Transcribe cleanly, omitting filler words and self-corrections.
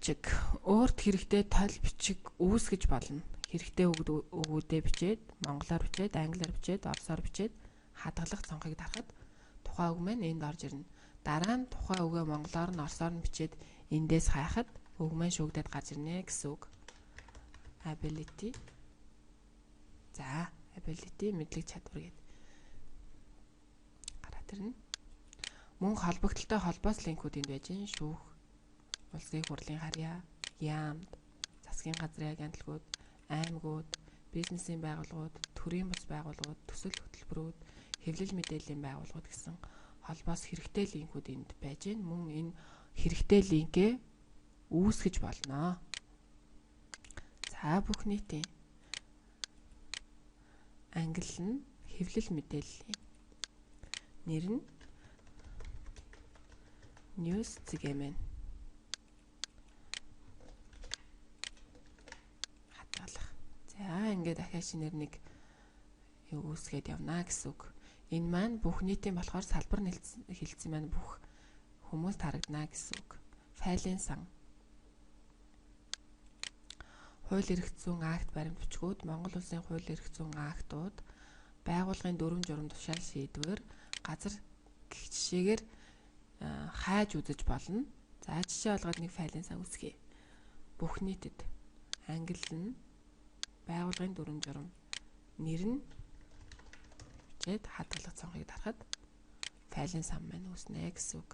бичиг. Өөрт хэрэгтэй тол бичиг үүсгэж болно. Хэрэгтэй үгүүдээ бичээд, монголоор бичээд, англиар бичээд, оросоор бичээд хадгалах цонхыг дарахад тухайн үг маань энд орж ирнэ. Дараа нь тухайн үгээ монголоор нь оросоор нь бичээд эндээс хайхад үг маань шүүгдээд гарч ирнэ гэсэн үг. Ability. За, ability мэдлэг чадвар гэдэг. Гараад ирнэ. Мөн холбогдолтой холбоос линкүүд энд байж гин шүүх. Улсын хурлын харьяа, яамд, засгийн газрын агентлагууд, аймагуд, бизнесийн байгууллагууд, төрийн бус байгууллагууд, төсөл хөтөлбөрүүд, хэвлэл мэдээллийн байгууллагууд гэсэн холбоос хэрэгтэй линкүүд энд байж гин. Мөн энэ хэрэгтэй линкээ үүсгэж болно. За, бүх нийтийн англи нь хэвлэл мэдээллийн нэр нь News Zegmen. Хадгалах. За, ингээд дахиад шинээр нэг юу үүсгээд явна гэсэн үг. Энэ маань бүх нийтийн болохоор салбар хэлцсэн маань бүх хүмүүст харагдана гэсэн үг. Файлын сан. Хууль эрх зүйн акт баримт бичгүүд, Монгол Улсын хууль эрх зүйн актууд, байгууллагын дүрм журам тушаал шийдвэр, газар гэх жишээгээр хайж үзэж болно. За, жишээ олгоод нэг файлын сан үүсгэе. Бүх нийтэд англи нь байгууллагын дүрм журам нэр нь бичээд хадгалах цонхыг дарахад файлын сан маань үүснэ гэсэн үг.